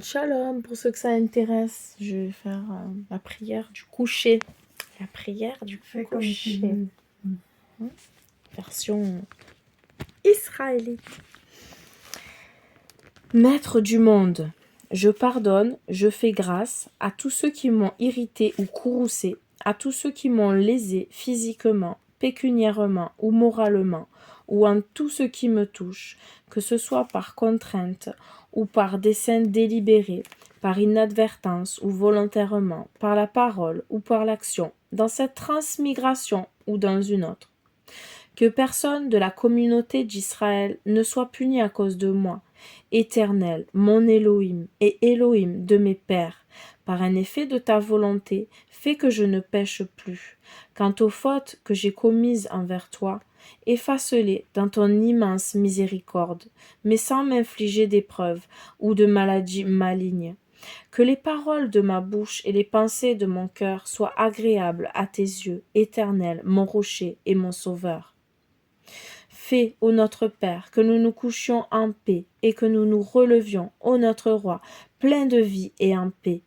Shalom, pour ceux que ça intéresse, je vais faire la prière du coucher. La prière du Fais comme tu coucher. veux. Version israélite. Maître du monde, je pardonne, je fais grâce à tous ceux qui m'ont irrité ou courroucé, à tous ceux qui m'ont lésé physiquement, pécuniairement ou moralement, ou en tout ce qui me touche, que ce soit par contrainte ou par dessein délibéré, par inadvertance ou volontairement, par la parole ou par l'action, dans cette transmigration ou dans une autre. Que personne de la communauté d'Israël ne soit puni à cause de moi, Éternel, mon Élohim et Élohim de mes pères. Par un effet de ta volonté, fais que je ne pêche plus. Quant aux fautes que j'ai commises envers toi, efface-les dans ton immense miséricorde, mais sans m'infliger d'épreuves ou de maladies malignes. Que les paroles de ma bouche et les pensées de mon cœur soient agréables à tes yeux, Éternel, mon rocher et mon sauveur. Fais, ô notre Père, que nous nous couchions en paix et que nous nous relevions, ô notre Roi, plein de vie et en paix.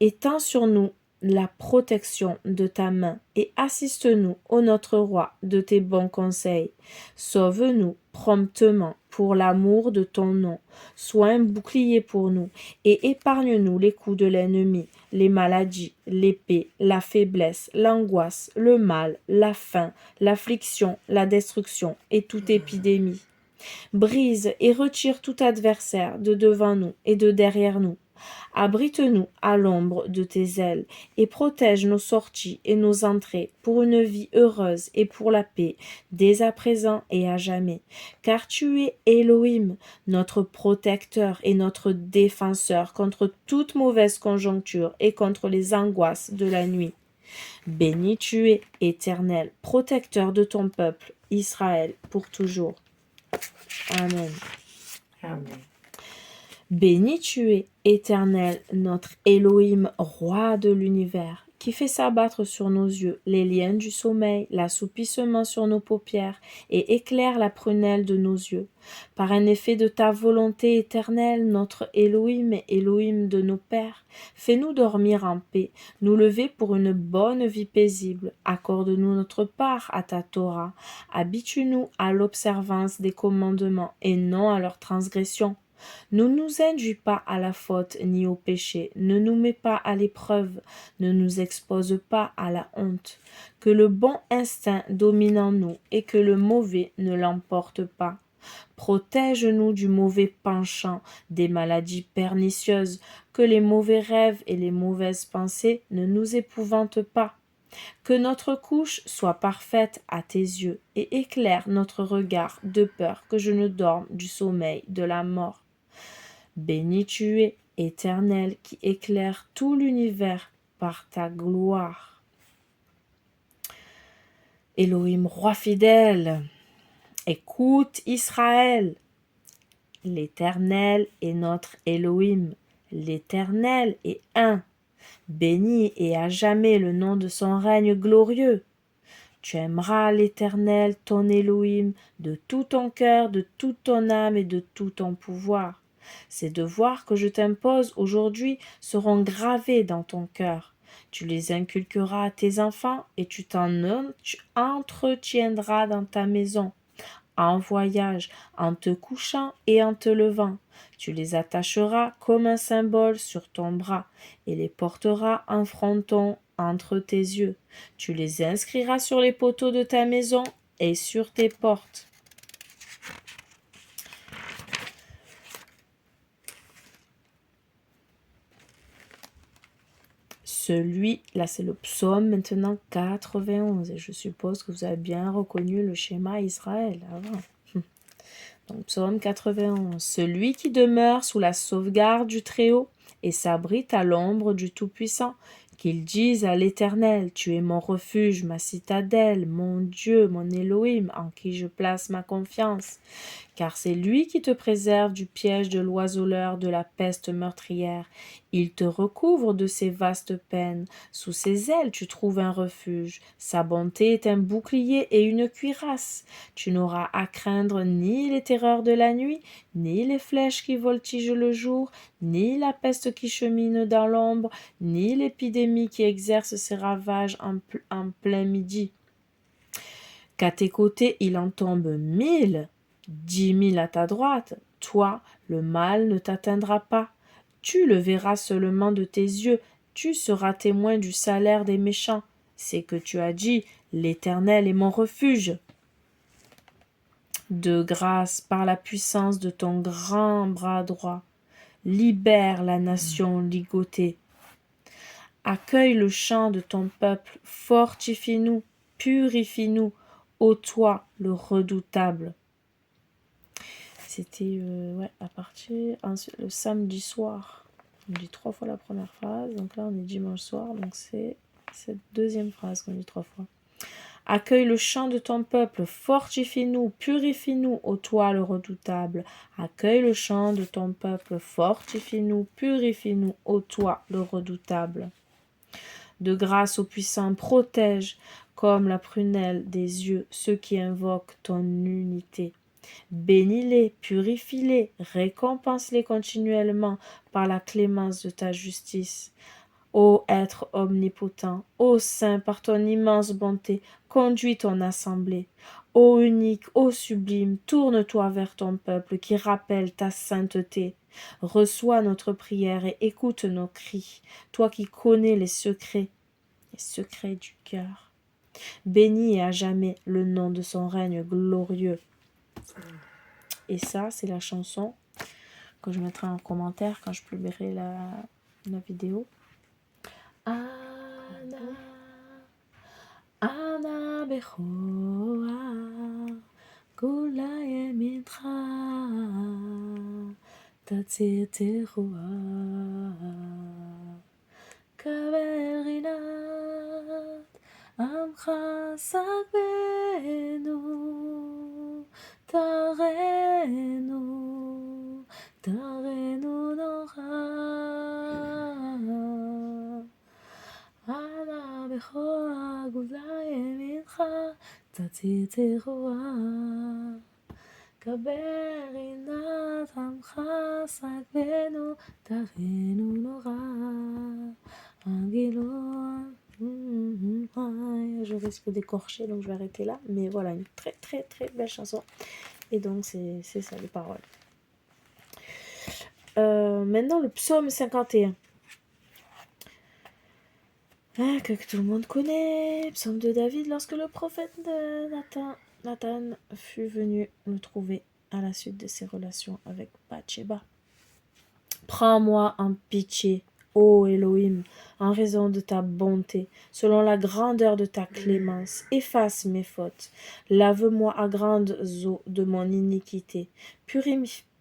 Étends sur nous la protection de ta main et assiste-nous, ô notre Roi, de tes bons conseils. Sauve-nous promptement pour l'amour de ton nom. Sois un bouclier pour nous et épargne-nous les coups de l'ennemi, les maladies, l'épée, la faiblesse, l'angoisse, le mal, la faim, l'affliction, la destruction et toute épidémie. Brise et retire tout adversaire de devant nous et de derrière nous. Abrite-nous à l'ombre de tes ailes et protège nos sorties et nos entrées pour une vie heureuse et pour la paix, dès à présent et à jamais. Car tu es Elohim, notre protecteur et notre défenseur contre toute mauvaise conjoncture et contre les angoisses de la nuit. Béni tu es, Éternel, protecteur de ton peuple, Israël, pour toujours. Amen. Amen. Béni tu es, Éternel, notre Elohim, roi de l'univers, qui fait s'abattre sur nos yeux les liens du sommeil, l'assoupissement sur nos paupières, et éclaire la prunelle de nos yeux. Par un effet de ta volonté éternelle, notre Elohim et Elohim de nos pères, fais-nous dormir en paix, nous lever pour une bonne vie paisible. Accorde-nous notre part à ta Torah. Habitue-nous à l'observance des commandements et non à leur transgression. Ne nous induis pas à la faute ni au péché, ne nous mets pas à l'épreuve, ne nous expose pas à la honte. Que le bon instinct domine en nous et que le mauvais ne l'emporte pas. Protège-nous du mauvais penchant, des maladies pernicieuses, que les mauvais rêves et les mauvaises pensées ne nous épouvantent pas. Que notre couche soit parfaite à tes yeux et éclaire notre regard de peur que je ne dorme du sommeil de la mort. Béni tu es, Éternel, qui éclaire tout l'univers par ta gloire. Elohim, roi fidèle, écoute Israël. L'Éternel est notre Elohim. L'Éternel est un. Béni et à jamais le nom de son règne glorieux. Tu aimeras l'Éternel, ton Elohim, de tout ton cœur, de toute ton âme et de tout ton pouvoir. Ces devoirs que je t'impose aujourd'hui seront gravés dans ton cœur. Tu les inculqueras à tes enfants et tu entretiendras dans ta maison, en voyage, en te couchant et en te levant. Tu les attacheras comme un symbole sur ton bras et les porteras en fronton entre tes yeux. Tu les inscriras sur les poteaux de ta maison et sur tes portes. Là c'est le psaume maintenant 91 et je suppose que vous avez bien reconnu le schéma Israël avant. Donc psaume 91. Celui qui demeure sous la sauvegarde du Très-Haut et s'abrite à l'ombre du Tout-Puissant, Qu'ils disent à l'Éternel, tu es mon refuge, ma citadelle, mon Dieu, mon Elohim, en qui je place ma confiance. Car c'est lui qui te préserve du piège de l'oiseleur, de la peste meurtrière. Il te recouvre de ses vastes peines. Sous ses ailes tu trouves un refuge. Sa bonté est un bouclier et une cuirasse. Tu n'auras à craindre ni les terreurs de la nuit, ni les flèches qui voltigent le jour, ni la peste qui chemine dans l'ombre, ni l'épidémie qui exerce ses ravages en plein midi. Qu'à tes côtés il en tombe 1000, 10 000 à ta droite, toi, le mal ne t'atteindra pas. Tu le verras seulement de tes yeux, tu seras témoin du salaire des méchants. C'est que tu as dit, l'Éternel est mon refuge. De grâce, par la puissance de ton grand bras droit, libère la nation ligotée. Accueille le chant de ton peuple, fortifie-nous, purifie-nous, ô toi le redoutable. C'était à partir ensuite le samedi soir. On dit 3 fois la première phrase, donc là on est dimanche soir, donc c'est cette deuxième phrase qu'on dit 3 fois. Accueille le chant de ton peuple, fortifie-nous, purifie-nous, ô toi le redoutable. Accueille le chant de ton peuple, fortifie-nous, purifie-nous, ô toi le redoutable. De grâce au puissant, protège comme la prunelle des yeux ceux qui invoquent ton unité. Bénis-les, purifie-les, récompense-les continuellement par la clémence de ta justice. Ô être omnipotent, ô saint, par ton immense bonté, conduis ton assemblée. Ô unique, ô sublime, tourne-toi vers ton peuple qui rappelle ta sainteté. Reçois notre prière et écoute nos cris, toi qui connais les secrets du cœur. Bénis à jamais le nom de son règne glorieux. Et ça, c'est la chanson que je mettrai en commentaire quand je publierai la vidéo. Ana bechoa kula yemitra tatzir teroa kaverinat amcha sakbenu tarenu nora Ana bechoa gula yemincha tatzir teroa kaberinat amcha sakbenu tarenu nora Angelo. Je risque d'écorcher, donc je vais arrêter là. Mais voilà, une très très très belle chanson. Et donc c'est ça les paroles. Maintenant le psaume 51. Que tout le monde connaît, psaume de David, lorsque le prophète Nathan fut venu me trouver à la suite de ses relations avec Bathsheba. Prends-moi en pitié, ô Elohim, en raison de ta bonté, selon la grandeur de ta clémence, efface mes fautes, lave-moi à grandes eaux de mon iniquité,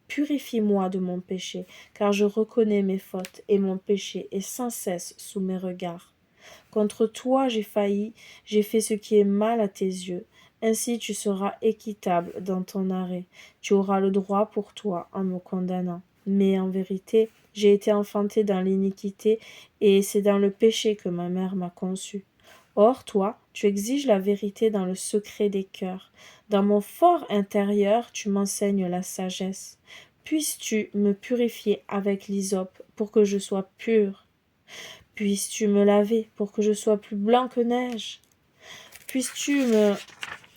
purifie-moi de mon péché, car je reconnais mes fautes, et mon péché est sans cesse sous mes regards. Contre toi j'ai failli, j'ai fait ce qui est mal à tes yeux. Ainsi tu seras équitable dans ton arrêt. Tu auras le droit pour toi en me condamnant. Mais en vérité, j'ai été enfantée dans l'iniquité, et c'est dans le péché que ma mère m'a conçue. Or, toi, tu exiges la vérité dans le secret des cœurs. Dans mon fort intérieur, tu m'enseignes la sagesse. Puisses-tu me purifier avec l'hysope pour que je sois pure? Puisses-tu me laver pour que je sois plus blanc que neige? Puisses-tu me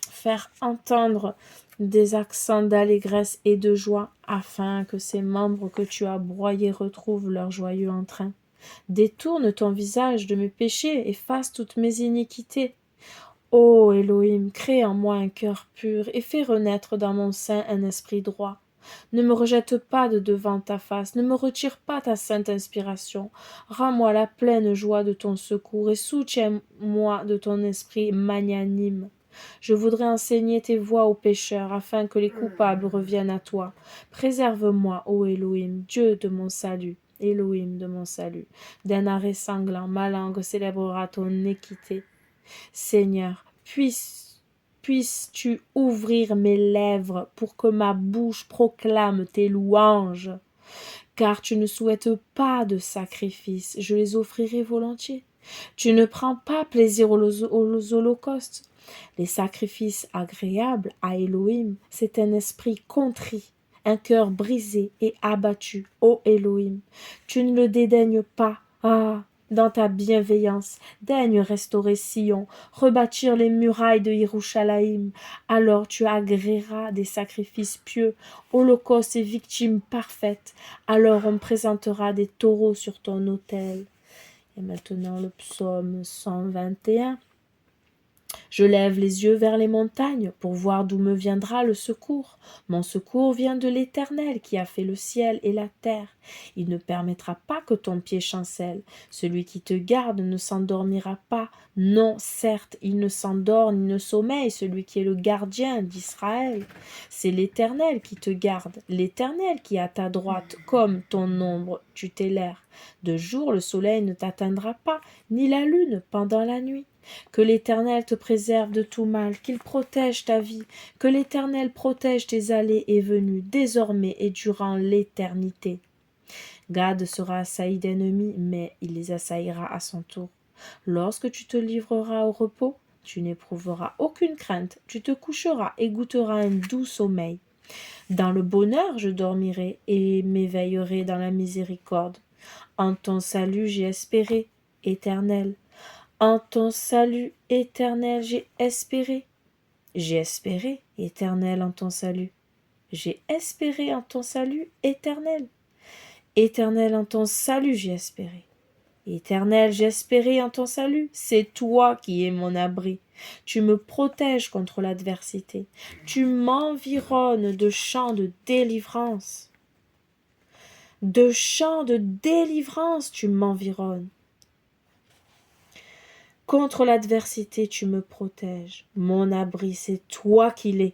faire entendre des accents d'allégresse et de joie, afin que ces membres que tu as broyés retrouvent leur joyeux entrain? Détourne ton visage de mes péchés, efface toutes mes iniquités. Ô Elohim, crée en moi un cœur pur et fais renaître dans mon sein un esprit droit. Ne me rejette pas de devant ta face, ne me retire pas ta sainte inspiration. Rends-moi la pleine joie de ton secours et soutiens-moi de ton esprit magnanime. Je voudrais enseigner tes voies aux pécheurs, afin que les coupables reviennent à toi. Préserve-moi, ô Elohim, Dieu de mon salut, Elohim de mon salut. D'un arrêt sanglant, ma langue célébrera ton équité. Seigneur, puisses-tu ouvrir mes lèvres pour que ma bouche proclame tes louanges. Car tu ne souhaites pas de sacrifices, je les offrirai volontiers. Tu ne prends pas plaisir aux holocaustes. Les sacrifices agréables à Elohim, c'est un esprit contrit, un cœur brisé et abattu, ô Elohim. Tu ne le dédaignes pas. Ah, dans ta bienveillance, daigne restaurer Sion, rebâtir les murailles de Yerushalayim. Alors tu agréeras des sacrifices pieux, holocaustes et victimes parfaites. Alors on présentera des taureaux sur ton autel. Et maintenant le psaume 121. Je lève les yeux vers les montagnes pour voir d'où me viendra le secours. Mon secours vient de l'Éternel qui a fait le ciel et la terre. Il ne permettra pas que ton pied chancelle. Celui qui te garde ne s'endormira pas. Non, certes, il ne s'endort ni ne sommeille, celui qui est le gardien d'Israël. C'est l'Éternel qui te garde, l'Éternel qui est à ta droite, comme ton ombre tutélaire. De jour, le soleil ne t'atteindra pas, ni la lune pendant la nuit. Que l'Éternel te préserve de tout mal, qu'il protège ta vie, que l'Éternel protège tes allées et venues, désormais et durant l'éternité. Gad sera assailli d'ennemis, mais il les assaillira à son tour. Lorsque tu te livreras au repos, tu n'éprouveras aucune crainte, tu te coucheras et goûteras un doux sommeil. Dans le bonheur je dormirai et m'éveillerai dans la miséricorde. En ton salut j'ai espéré, Éternel. En ton salut, Éternel, j'ai espéré. J'ai espéré, Éternel, en ton salut. J'ai espéré en ton salut, Éternel. Éternel, en ton salut, j'ai espéré. Éternel, j'ai espéré en ton salut. C'est toi qui es mon abri. Tu me protèges contre l'adversité. Tu m'environnes de chants de délivrance. De chants de délivrance, tu m'environnes. Contre l'adversité, tu me protèges. Mon abri, c'est toi qui l'es.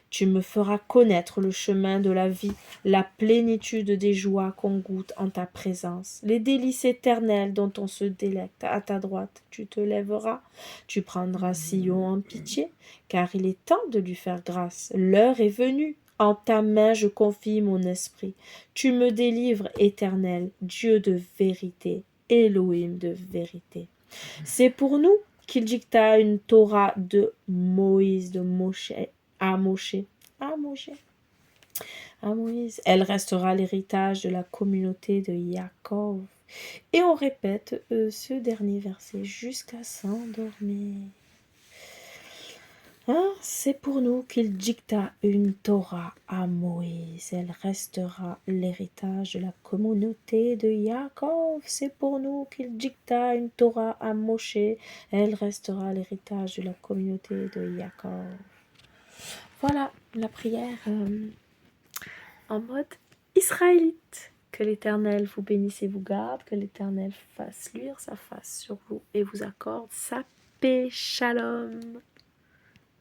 Tu me feras connaître le chemin de la vie, la plénitude des joies qu'on goûte en ta présence, les délices éternelles dont on se délecte à ta droite. Tu te lèveras, tu prendras Sion en pitié, car il est temps de lui faire grâce. L'heure est venue. En ta main je confie mon esprit. Tu me délivres, Éternel, Dieu de vérité, Elohim de vérité. C'est pour nous qu'il dicta une Torah de Moïse, de Moshe, à Moïse. Elle restera l'héritage de la communauté de Yaakov. Et on répète ce dernier verset jusqu'à s'endormir. C'est pour nous qu'il dicta une Torah à Moïse. Elle restera l'héritage de la communauté de Yaakov. C'est pour nous qu'il dicta une Torah à Moshe. Elle restera l'héritage de la communauté de Yaakov. Voilà la prière en mode israélite. Que l'Éternel vous bénisse et vous garde. Que l'Éternel fasse luire sa face sur vous et vous accorde sa paix. Shalom.